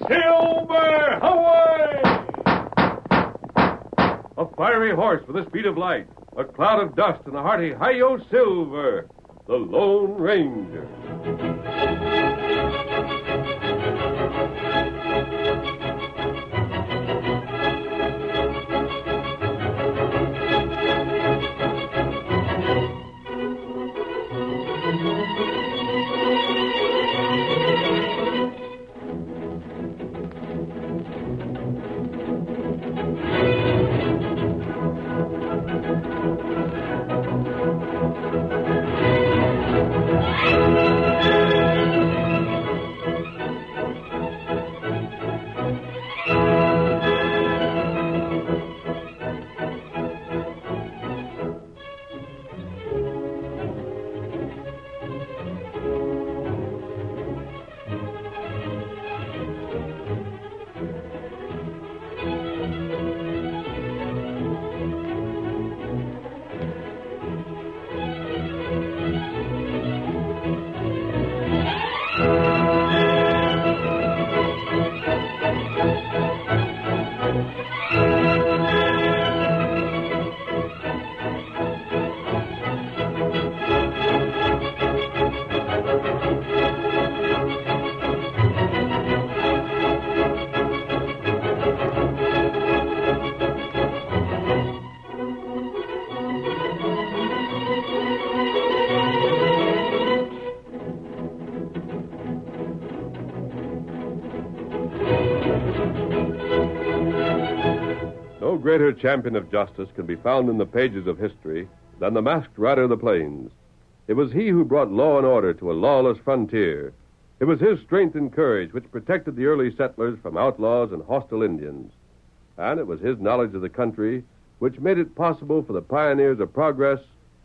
Silver! Away! A fiery horse with a speed of light, a cloud of dust, and a hearty Hi-Yo Silver, the Lone Ranger. No greater champion of justice can be found in the pages of history than the masked rider of the plains. It was he who brought law and order to a lawless frontier. It was his strength and courage which protected the early settlers from outlaws and hostile Indians. And it was his knowledge of the country which made it possible for the pioneers of progress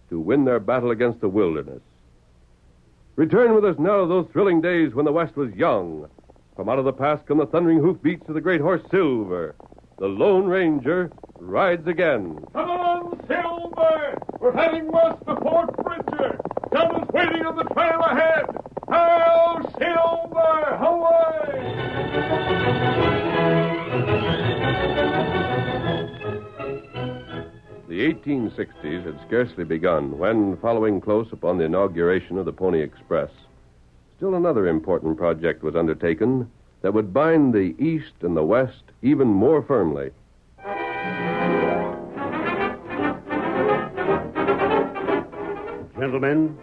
to win their battle against the wilderness. Return with us now to those thrilling days when the West was young. From out of the past come the thundering hoofbeats of the great horse Silver. The Lone Ranger rides again. Come on, Silver! We're heading west to Fort Bridger. Someone's waiting on the trail ahead. Hail, Silver! Away! The 1860s had scarcely begun when, following close upon the inauguration of the Pony Express, still another important project was undertaken that would bind the East and the West even more firmly. Gentlemen,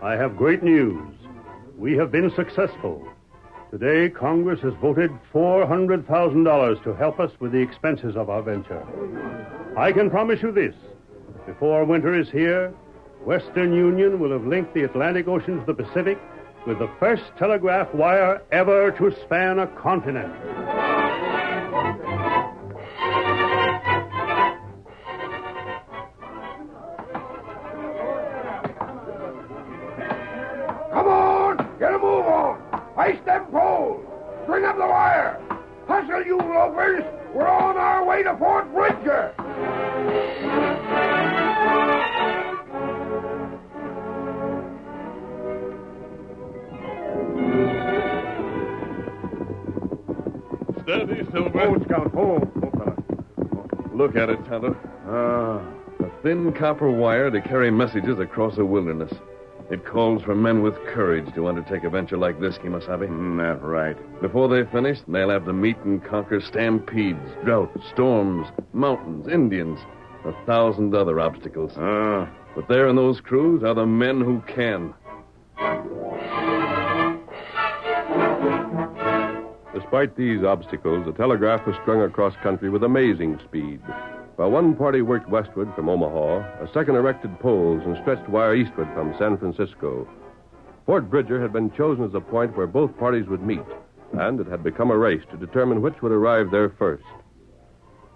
I have great news. We have been successful. Today, Congress has voted $400,000 to help us with the expenses of our venture. I can promise you this. Before winter is here, Western Union will have linked the Atlantic Ocean to the Pacific with the first telegraph wire ever to span a continent. Come on! Get a move on! Ice them poles! String up the wire! Hustle, you loafers! We're on our way to Fort Bridger! Steady, Silver. Hold, Scout, hold. Fella. Look at it, Tonto. A thin copper wire to carry messages across a wilderness. It calls for men with courage to undertake a venture like this, Kimasabi. That's right. Before they finish, they'll have to meet and conquer stampedes, drought, storms, mountains, Indians, 1,000 other obstacles. But there in those crews are the men who can. Despite these obstacles, the telegraph was strung across country with amazing speed. While one party worked westward from Omaha, a second erected poles and stretched wire eastward from San Francisco. Fort Bridger had been chosen as the point where both parties would meet, and it had become a race to determine which would arrive there first.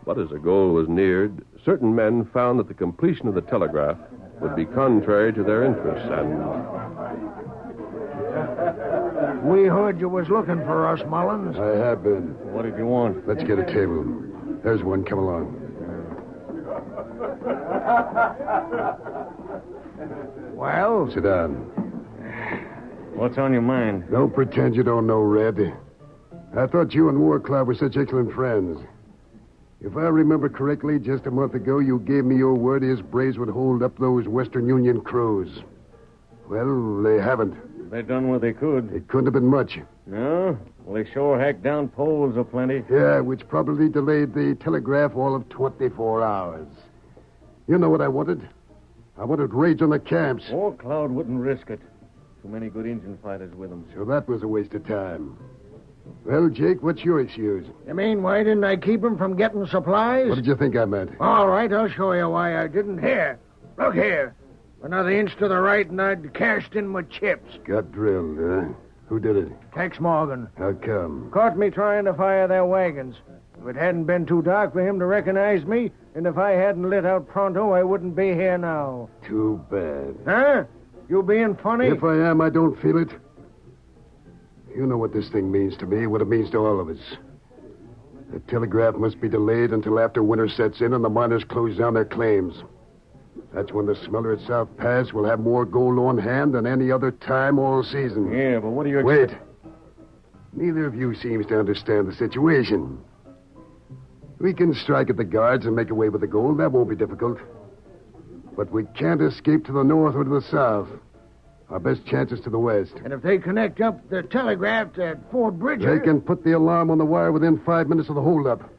But as the goal was neared, certain men found that the completion of the telegraph would be contrary to their interests, and... We heard you was looking for us, Mullins. I have been. What did you want? Let's get a table. There's one. Come along. Well? Sit down. What's on your mind? Don't pretend you don't know, Red. I thought you and Warcloud were such excellent friends. If I remember correctly, just a month ago, you gave me your word his braves would hold up those Western Union crews. Well, they haven't. They done what they could. It couldn't have been much. No? Well, they sure hacked down poles aplenty. Yeah, which probably delayed the telegraph all of 24 hours. You know what I wanted? I wanted raids on the camps. Warcloud wouldn't risk it. Too many good Indian fighters with him. So that was a waste of time. Well, Jake, what's your excuse? You mean, why didn't I keep him from getting supplies? What did you think I meant? All right, I'll show you why I didn't. Here. Look here. Another inch to the right, and I'd cashed in my chips. Got drilled, huh? Who did it? Tex Morgan. How come? Caught me trying to fire their wagons. If it hadn't been too dark for him to recognize me, and if I hadn't lit out pronto, I wouldn't be here now. Too bad. Huh? You being funny? If I am, I don't feel it. You know what this thing means to me, what it means to all of us. The telegraph must be delayed until after winter sets in and the miners close down their claims. That's when the smeller at South Pass will have more gold on hand than any other time all season. Yeah, but what do you... Wait. Neither of you seems to understand the situation. We can strike at the guards and make away with the gold. That won't be difficult. But we can't escape to the north or to the south. Our best chance is to the west. And if they connect up the telegraph at Fort Bridger... They can put the alarm on the wire within 5 minutes of the holdup.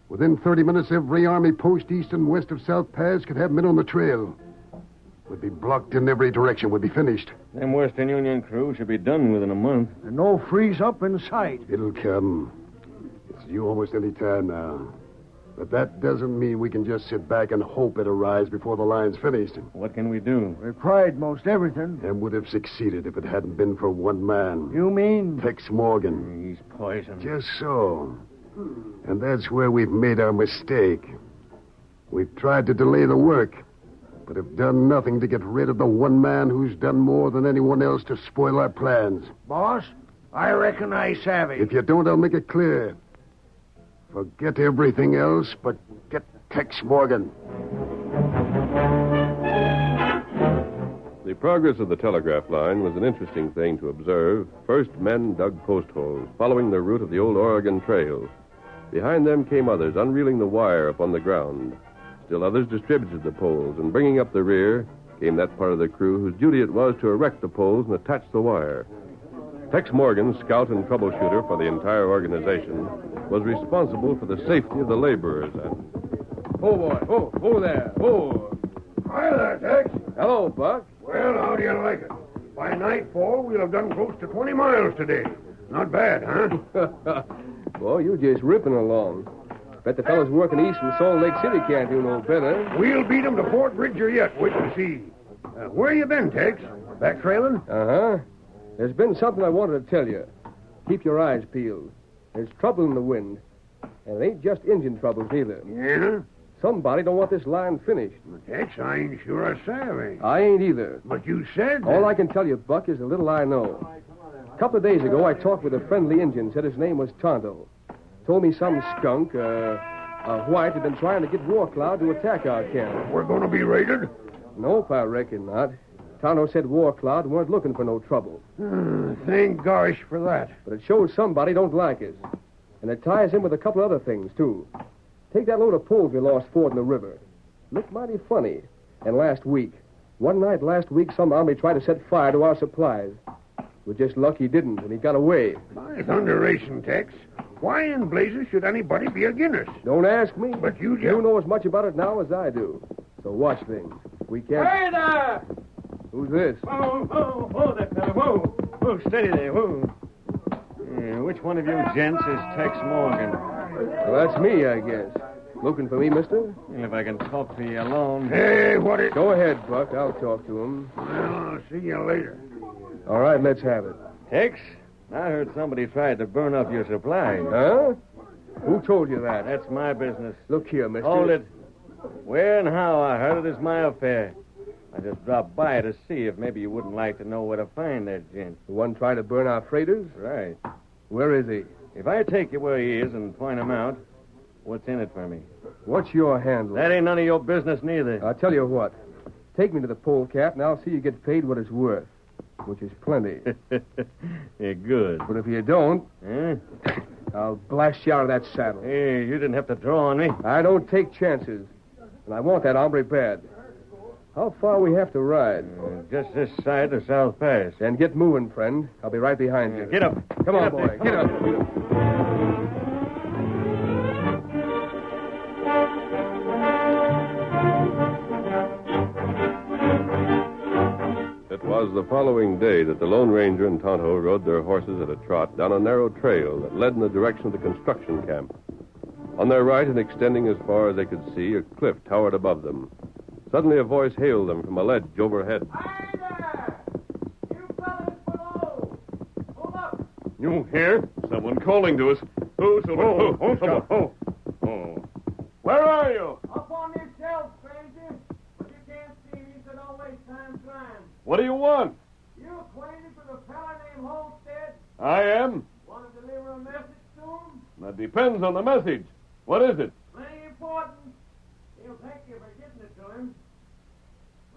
Within 30 minutes, every army post east and west of South Pass could have men on the trail. We'd be blocked in every direction. We'd be finished. Them Western Union crews should be done within a month. And no freeze up in sight. It'll come. It's due almost any time now. But that doesn't mean we can just sit back and hope it arrives before the line's finished. What can we do? We tried most everything. And would have succeeded if it hadn't been for one man. You mean? Tex Morgan. He's poisoned. Just so. And that's where we've made our mistake. We've tried to delay the work, but have done nothing to get rid of the one man who's done more than anyone else to spoil our plans. Boss, I reckon I savvy. If you don't, I'll make it clear. Forget everything else, but get Tex Morgan. The progress of the telegraph line was an interesting thing to observe. First, men dug post holes, following the route of the old Oregon Trail. Behind them came others, unreeling the wire upon the ground. Still others distributed the poles, and bringing up the rear came that part of the crew whose duty it was to erect the poles and attach the wire. Tex Morgan, scout and troubleshooter for the entire organization, was responsible for the safety of the laborers. Oh, boy. Oh there. Oh. Hi there, Tex. Hello, Buck. Well, how do you like it? By nightfall, we'll have done close to 20 miles today. Not bad, huh? Boy, you just ripping along. Bet the fellas working east from Salt Lake City can't do no better. We'll beat 'em to Fort Bridger yet. Wait and see. Where you been, Tex? Back trailing? Uh-huh. There's been something I wanted to tell you. Keep your eyes peeled. There's trouble in the wind. And it ain't just engine troubles either. Yeah? Somebody don't want this line finished. Tex, I ain't sure I savvy. I ain't either. But you said... All I can tell you, Buck, is the little I know. A couple of days ago, I talked with a friendly Indian, said his name was Tonto. Told me some skunk, a white, had been trying to get Warcloud to attack our camp. We're going to be raided? Nope, I reckon not. Tonto said Warcloud weren't looking for no trouble. Thank gosh for that. But it shows somebody don't like us. And it ties in with a couple other things, too. Take that load of poles we lost fording the river. Looked mighty funny. And one night last week, some army tried to set fire to our supplies. We're just lucky he didn't, and he got away. My thunderation, Tex. Why in blazes should anybody be against us? Don't ask me. But you just... You know as much about it now as I do. So watch things. We can't... Hey there! Who's this? Whoa there, fella. Whoa, steady there, whoa. Which one of you gents is Tex Morgan? Well, that's me, I guess. Looking for me, mister? Well, if I can talk to you alone. Hey, what is... Go ahead, Buck. I'll talk to him. Well, I'll see you later. All right, let's have it. Tex, I heard somebody tried to burn up your supplies. Huh? Who told you that? That's my business. Look here, mister. Hold it. Where and how I heard it is my affair. I just dropped by to see if maybe you wouldn't like to know where to find that gent. The one trying to burn our freighters? Right. Where is he? If I take you where he is and point him out, what's in it for me? What's your handle? That ain't none of your business neither. I'll tell you what. Take me to the polecat, and I'll see you get paid what it's worth, which is plenty. You're good. But if you don't... Huh? I'll blast you out of that saddle. Hey, you didn't have to draw on me. I don't take chances. And I want that hombre bad. How far we have to ride? Just this side of South Pass. Then get moving, friend. I'll be right behind you. Get up. Come on, boy. Get up. It was the following day that the Lone Ranger and Tonto rode their horses at a trot down a narrow trail that led in the direction of the construction camp. On their right and extending as far as they could see, a cliff towered above them. Suddenly a voice hailed them from a ledge overhead. Hi there! You fellas below! Hold up! You hear? Someone calling to us. Oh, Silver. Oh. Where are you? Up on this shelf, stranger. But you can't see me, so don't waste time trying. What do you want? You acquainted with a fella named Holstead? I am. Want to deliver a message to him? That depends on the message. What is it? Plenty important. He'll thank you for getting it to him.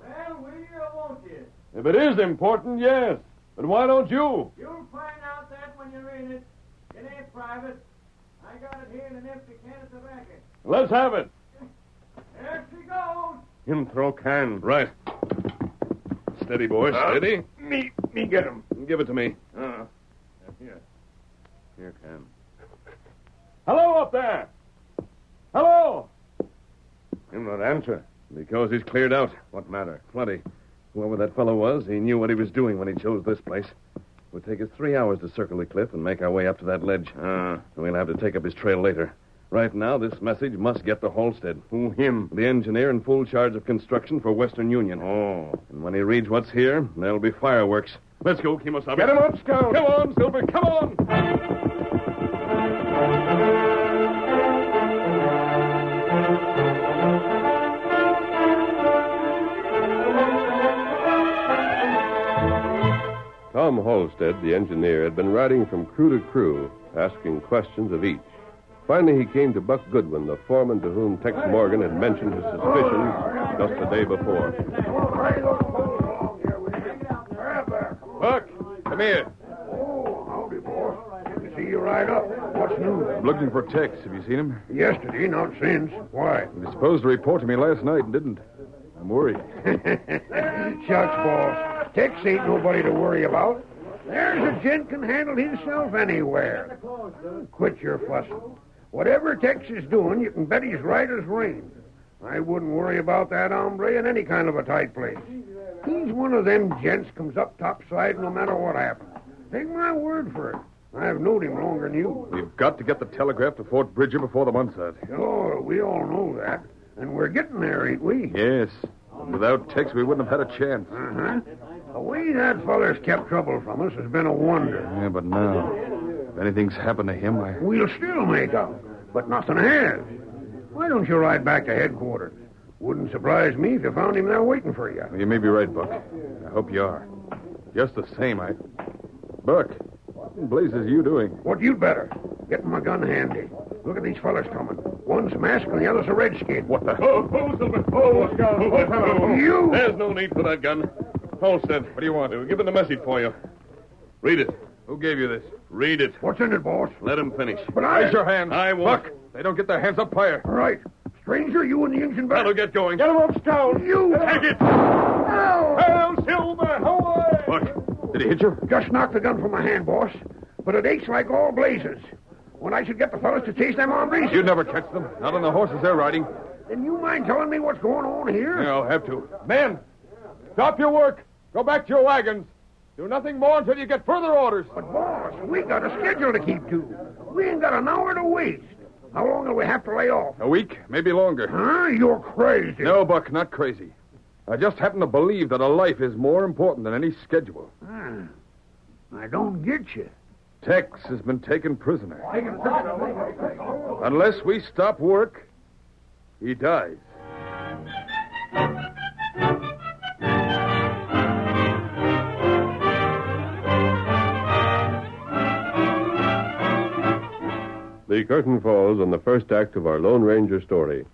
Well, will you or won't you? If it is important, yes. But why don't you? You'll find out that when you're in it. It ain't private. I got it here in an empty can of tobacco. Let's have it. There she goes. Him throw can. Right. Steady, boy. Steady. Me get him. Give it to me. Here. Here, can. Hello up there. Hello. Him not answer. Because he's cleared out. What matter? Plenty. Whoever that fellow was, he knew what he was doing when he chose this place. It would take us 3 hours to circle the cliff and make our way up to that ledge. We'll have to take up his trail later. Right now, this message must get to Halstead. Who, him? The engineer in full charge of construction for Western Union. Oh. And when he reads what's here, there'll be fireworks. Let's go, Kimosabe. Get him up, Scout. Come on, Silver, come on! Tom Halstead, the engineer, had been riding from crew to crew, asking questions of each. Finally, he came to Buck Goodwin, the foreman to whom Tex Morgan had mentioned his suspicions just the day before. Buck, come here. Oh, howdy, boss. Good to see you right up. What's new? I'm looking for Tex. Have you seen him? Yesterday, not since. Why? He was supposed to report to me last night and didn't. I'm worried. Shucks, boss. Tex ain't nobody to worry about. There's a gent can handle himself anywhere. Quit your fussing. Whatever Tex is doing, you can bet he's right as rain. I wouldn't worry about that hombre in any kind of a tight place. He's one of them gents comes up topside no matter what happens. Take my word for it. I've known him longer than you. We've got to get the telegraph to Fort Bridger before the month's out. Sure, we all know that. And we're getting there, ain't we? Yes. And without Tex, we wouldn't have had a chance. Uh-huh. The way that feller's kept trouble from us has been a wonder. Yeah, but now, if anything's happened to him, We'll still make out, but nothing has. Why don't you ride back to headquarters? Wouldn't surprise me if you found him there waiting for you. Well, you may be right, Buck. I hope you are. Just the same, Buck, what in blazes are you doing? What you'd better. Getting my gun handy. Look at these fellers coming. One's masked and the other's a redskin. What the... Oh, Silver. Oh, Scout. You! There's no need for that gun. Halstead, What do you want? we're giving a message for you. Read it. Who gave you this? Read it. What's in it, boss? Let him finish. But Raise your hands. I won't. Buck, they don't get their hands up higher. All right. Stranger, you and the engine back. That'll get going. Get him up, Scout. You! Take it. Hail, Silver. Away. Buck, did he hit you? Just knocked the gun from my hand, boss. But it aches like all blazes. When I should get the fellas to chase them hombres... You'd never catch them. Not on the horses they're riding. Then you mind telling me what's going on here? Yeah, I'll have to. Men, stop your work. Go back to your wagons. Do nothing more until you get further orders. But, boss, we got a schedule to keep to. We ain't got an hour to waste. How long will we have to lay off? A week, maybe longer. Huh? You're crazy. No, Buck, not crazy. I just happen to believe that a life is more important than any schedule. I don't get you. Tex has been taken prisoner. Unless we stop work, he dies. The curtain falls on the first act of our Lone Ranger story.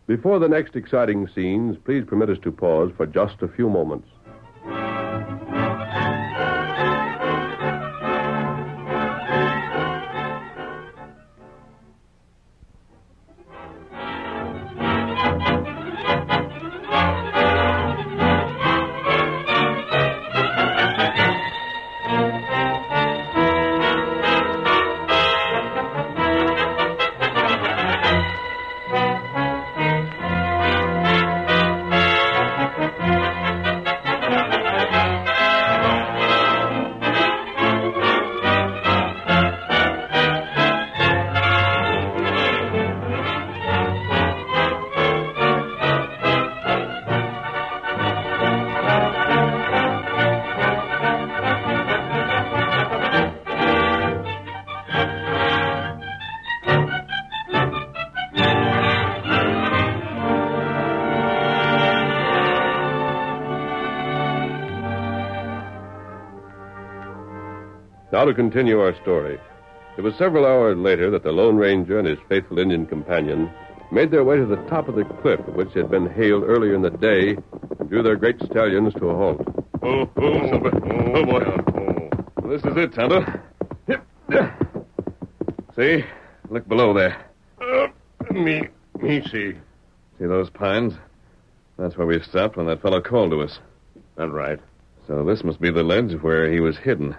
Before the next exciting scenes, please permit us to pause for just a few moments. Now to continue our story. It was several hours later that the Lone Ranger and his faithful Indian companion made their way to the top of the cliff at which they had been hailed earlier in the day and drew their great stallions to a halt. Oh, Silver. Oh, boy. This is it, Tonto. See? Look below there. Me see. See those pines? That's where we stopped when that fellow called to us. That's right. So this must be the ledge where he was hidden.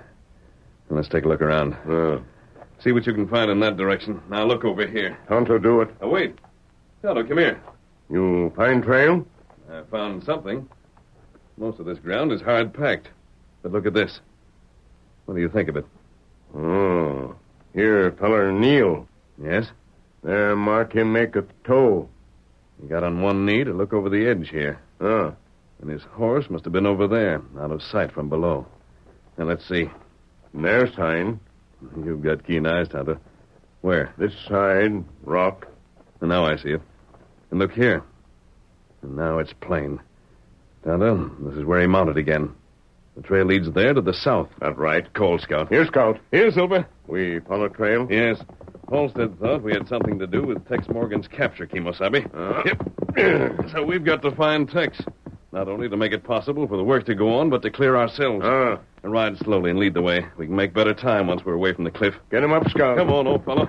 And let's take a look around. See what you can find in that direction. Now look over here. Tonto, do it. Oh, wait. Tonto, come here. You find trail? I found something. Most of this ground is hard packed. But look at this. What do you think of it? Oh, here, feller Neil. Yes? There, mark him make a toe. He got on one knee to look over the edge here. Oh. And his horse must have been over there, out of sight from below. Now, let's see. Their sign. You've got keen eyes, Tonto. Where? This side, rock. And now I see it. And look here. And now it's plain. Tonto, this is where he mounted again. The trail leads there to the south. That's right. Call, Scout. Here, Scout. Here, Silver. We follow trail? Yes. Halstead thought we had something to do with Tex Morgan's capture, Kimosabe. Yep. So we've got to find Tex. Not only to make it possible for the work to go on, but to clear ourselves. And ride slowly and lead the way. We can make better time once we're away from the cliff. Get him up, Scout. Come on, old fellow.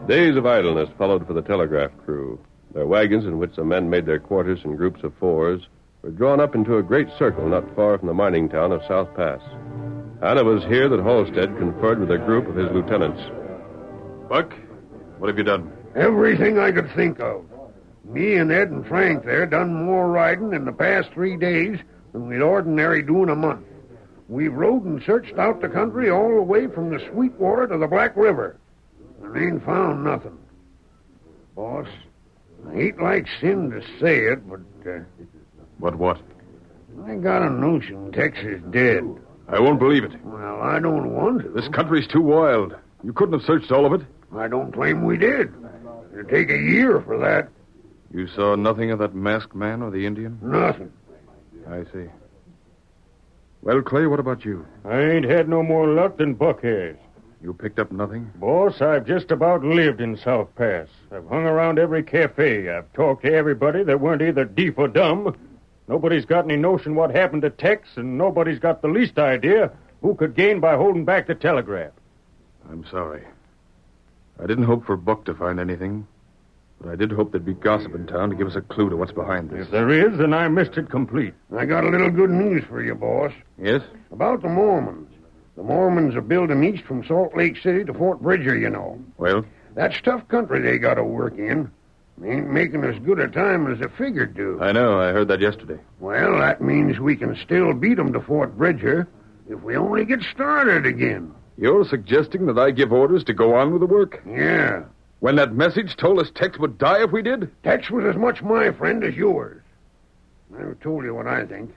Days of idleness followed for the telegraph crew. Their wagons, in which the men made their quarters in groups of fours, were drawn up into a great circle not far from the mining town of South Pass. And it was here that Halstead conferred with a group of his lieutenants. Buck, what have you done? Everything I could think of. Me and Ed and Frank there done more riding in the past 3 days than we'd ordinary do in a month. We've rode and searched out the country all the way from the Sweetwater to the Black River. And ain't found nothing. Boss, I ain't like sin to say it, but... What? I got a notion Tex is dead. I won't believe it. Well, I don't want to. This country's too wild. You couldn't have searched all of it. I don't claim we did. It'd take a year for that. You saw nothing of that masked man or the Indian? Nothing. I see. Well, Clay, what about you? I ain't had no more luck than Buck has. You picked up nothing? Boss, I've just about lived in South Pass. I've hung around every cafe. I've talked to everybody that weren't either deaf or dumb. Nobody's got any notion what happened to Tex, and nobody's got the least idea who could gain by holding back the telegraph. I'm sorry. I didn't hope for Buck to find anything, but I did hope there'd be gossip in town to give us a clue to what's behind this. If there is, then I missed it complete. I got a little good news for you, boss. Yes? About the Mormons. The Mormons are building east from Salt Lake City to Fort Bridger, you know. Well? That's tough country they got to work in. They ain't making as good a time as they figured to. I know. I heard that yesterday. Well, that means we can still beat them to Fort Bridger if we only get started again. You're suggesting that I give orders to go on with the work? Yeah. When that message told us Tex would die if we did? Tex was as much my friend as yours. I've told you what I think.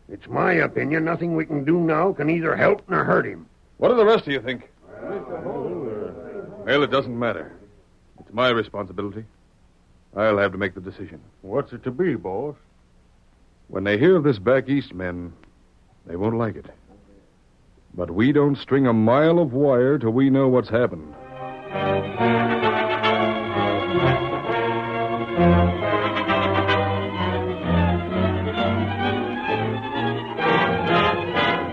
It's my opinion nothing we can do now can either help nor hurt him. What do the rest of you think? Well, it doesn't matter. It's my responsibility. I'll have to make the decision. What's it to be, boss? When they hear of this back east, men, they won't like it. But we don't string a mile of wire till we know what's happened.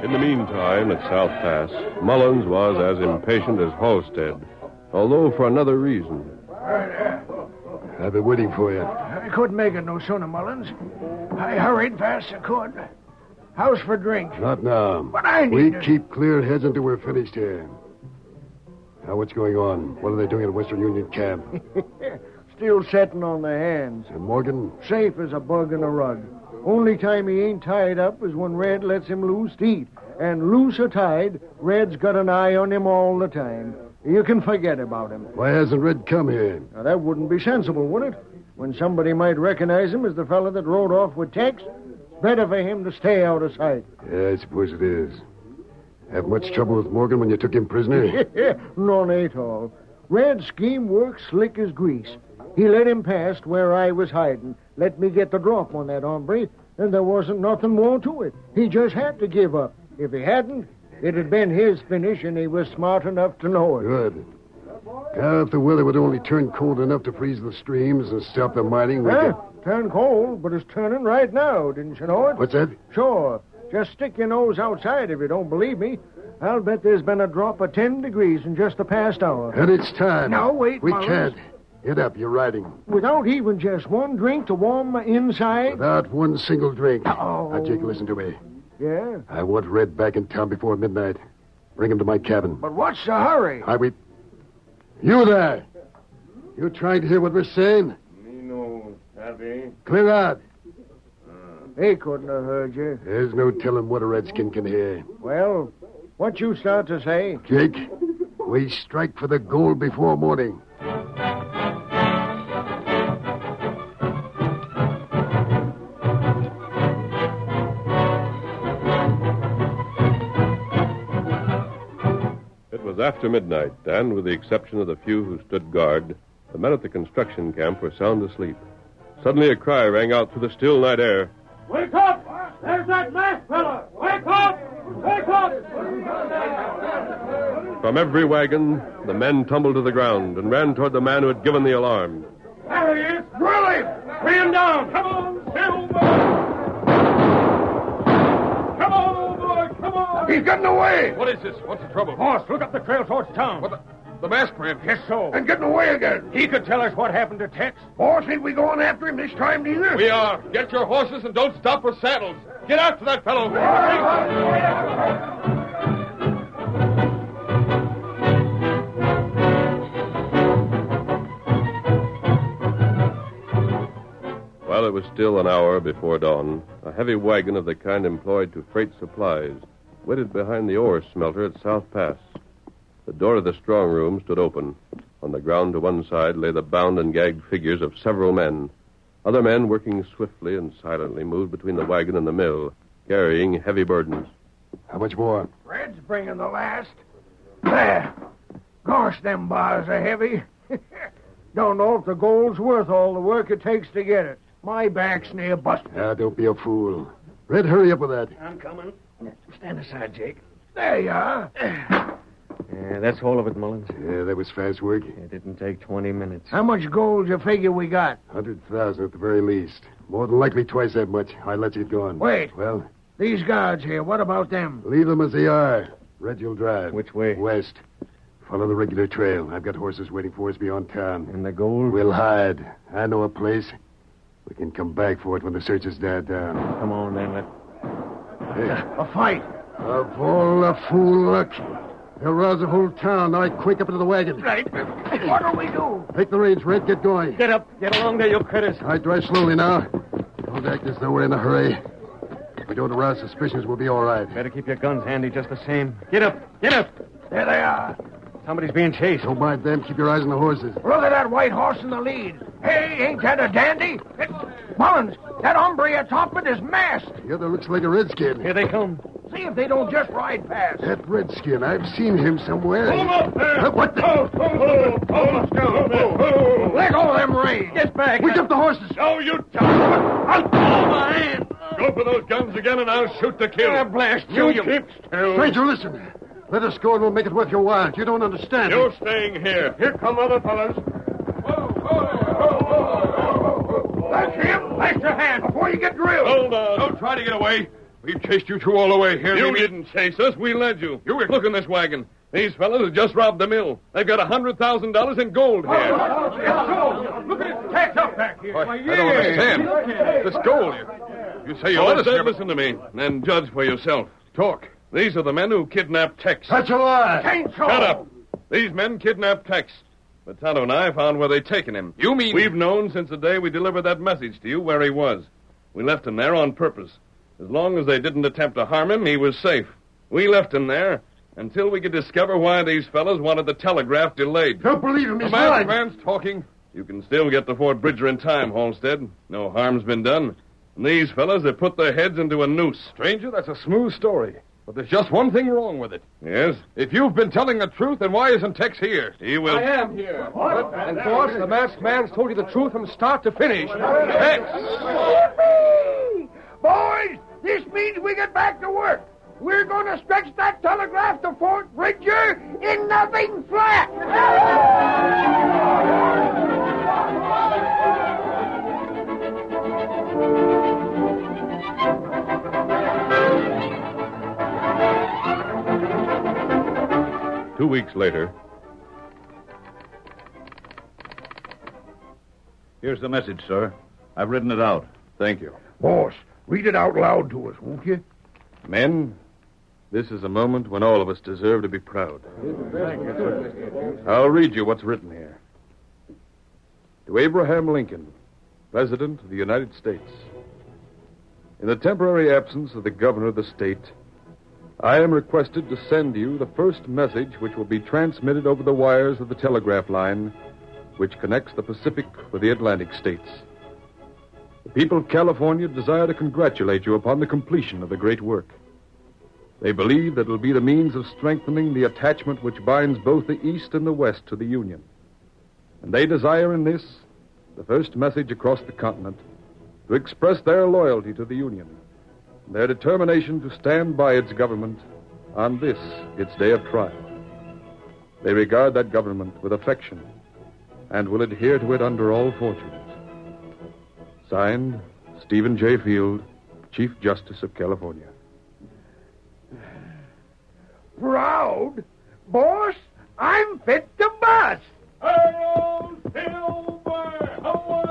In the meantime, at South Pass, Mullins was as impatient as Halstead, although for another reason. I've been waiting for you. I couldn't make it no sooner, Mullins. I hurried fast I could. How's for drinks? Not now. But I need We to... keep clear heads until we're finished here. Now, what's going on? What are they doing at Western Union Camp? Still setting on their hands. And Morgan? Safe as a bug in a rug. Only time he ain't tied up is when Red lets him loose to eat. And loose or tied, Red's got an eye on him all the time. You can forget about him. Why hasn't Red come here? Now, that wouldn't be sensible, would it? When somebody might recognize him as the fella that rode off with Tex, better for him to stay out of sight. Yeah, I suppose it is. Have much trouble with Morgan when you took him prisoner? None at all. Red's scheme worked slick as grease. He let him past where I was hiding, let me get the drop on that hombre, and there wasn't nothing more to it. He just had to give up. If he hadn't, it had been his finish, and he was smart enough to know it. Good. Now, if the weather would only turn cold enough to freeze the streams and stop the mining, we could... Turn cold, but it's turning right now, didn't you know it? What's that? Sure. Just stick your nose outside if you don't believe me. I'll bet there's been a drop of 10 degrees in just the past hour. And it's time. Now, wait, We Mullins. can't. Get up, you're riding. Without even just one drink to warm my inside? Without one single drink. Oh. Now, Jake, listen to me. Yeah? I want Red back in town before midnight. Bring him to my cabin. But what's the hurry? You there! You trying to hear what we're saying? Me no, Savvy. Clear out. He couldn't have heard you. There's no telling what a redskin can hear. Well, what you start to say? Jake, we strike for the gold before morning. It was after midnight, and with the exception of the few who stood guard, the men at the construction camp were sound asleep. Suddenly a cry rang out through the still night air. Wake up! There's that masked fella! Wake up! Wake up! From every wagon, the men tumbled to the ground and ran toward the man who had given the alarm. There he is! Drill him! Bring him down! Come on, Silver! Come on, old boy! Come on! He's getting away! What is this? What's the trouble? Boss, look up the trail towards town. The masked man. Yes, so. And getting away again. He could tell us what happened to Tex. Boss, ain't we going after him this time, neither? We are. Get your horses and don't stop for saddles. Get after that fellow. While it was still an hour before dawn, a heavy wagon of the kind employed to freight supplies waited behind the ore smelter at South Pass. The door of the strong room stood open. On the ground to one side lay the bound and gagged figures of several men. Other men, working swiftly and silently, moved between the wagon and the mill, carrying heavy burdens. How much more? Red's bringing the last. There. Gosh, them bars are heavy. Don't know if the gold's worth all the work it takes to get it. My back's near busted. Ah, don't be a fool. Red, hurry up with that. I'm coming. Stand aside, Jake. There you are. Yeah, that's all of it, Mullins. Yeah, that was fast work. It didn't take 20 minutes. How much gold you figure we got? 100,000 at the very least. More than likely twice that much. I let you go on. Wait. Well, These guards here, what about them? leave them as they are. Red, you'll drive. Which way? West. Follow the regular trail. I've got horses waiting for us beyond town. And the gold? We'll hide. I know a place. We can come back for it when the search has died down. Come on, then. Hey, A fight. of all the fool luck. They'll rouse the whole town. Now I quick up into the wagon. Right. What'll we do? Take the reins, Red. Get going. Get up. Get along there, you critters. I drive slowly now. Don't act as though we're in a hurry. If we don't arouse suspicions, we'll be all right. Better keep your guns handy just the same. Get up. Get up. There they are. Somebody's being chased. Don't mind them. Keep your eyes on the horses. Look at that white horse in the lead. Hey, ain't that a dandy? Mullins, that hombre atop it is masked. The other looks like a redskin. Here they come. See if they don't just ride past. That redskin. I've seen him somewhere. Pull him up there. What the? Let go of them reins. Get back. Wake up the horses. Oh, you I'll pull my hand. Go for those guns again, and I'll shoot to kill. Blast you, you... Stranger, listen. Let us go and we'll make it worth your while. You don't understand. You're staying here. Here come other fellas. That's him. That's your hand before you get drilled. Hold on. Don't try to get away. We've chased you two all the way here. You didn't chase us. We led you. Look in this wagon. These fellas have just robbed the mill. They've got $100,000 in gold here. Look at it tacked up back here. I don't understand. This gold. You say you let us never... Listen to me, and judge for yourself. talk. These are the men who kidnapped Tex. That's a lie. Ain't so. Shut up. These men kidnapped Tex. But Tonto and I found where they'd taken him. You mean... We've known since the day we delivered that message to you where he was. We left him there on purpose. As long as they didn't attempt to harm him, he was safe. We left him there until we could discover why these fellows wanted the telegraph delayed. Don't believe him. The He's masked lying. man's talking. You can still get to Fort Bridger in time, Halstead. No harm's been done. And these fellas have put their heads into a noose. Stranger, that's a smooth story. But there's just one thing wrong with it. Yes? If you've been telling the truth, then why isn't Tex here? He will. I am here. And, boss, the masked man's told you the truth from start to finish. Tex! Yippee! Boys, this means we get back to work. We're going to stretch that telegraph to Fort Bridger in nothing flat. 2 weeks later. Here's the message, sir. I've written it out. Thank you. Boss, read it out loud to us, won't you? Men, this is a moment when all of us deserve to be proud. I'll read you what's written here. To Abraham Lincoln, President of the United States. In the temporary absence of the governor of the state, I am requested to send you the first message which will be transmitted over the wires of the telegraph line which connects the Pacific with the Atlantic states. The people of California desire to congratulate you upon the completion of the great work. They believe that it will be the means of strengthening the attachment which binds both the East and the West to the Union. And they desire in this, the first message across the continent, to express their loyalty to the Union, and their determination to stand by its government on this, its day of trial. They regard that government with affection and will adhere to it under all fortunes. Signed, Stephen J. Field, Chief Justice of California. Proud? Boss, I'm fit to bust. Harold Silver, away!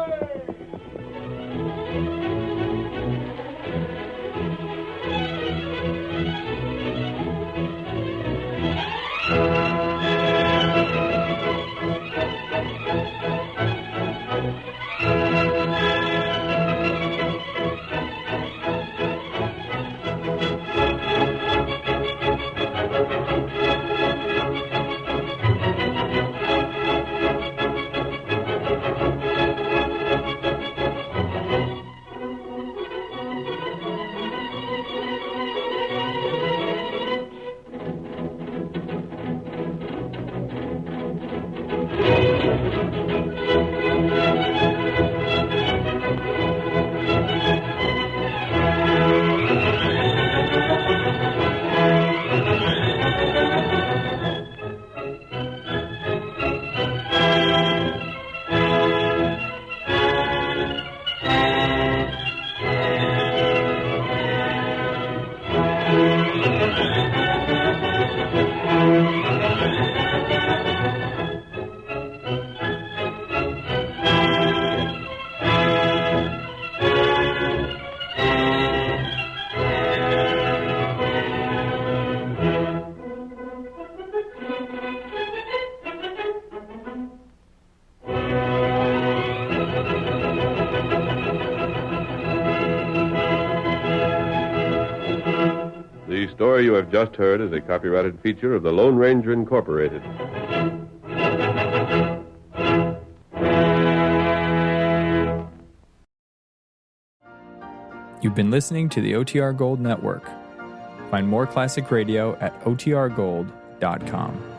The story you have just heard is a copyrighted feature of the Lone Ranger Incorporated. You've been listening to the OTR Gold Network. Find more classic radio at otrgold.com.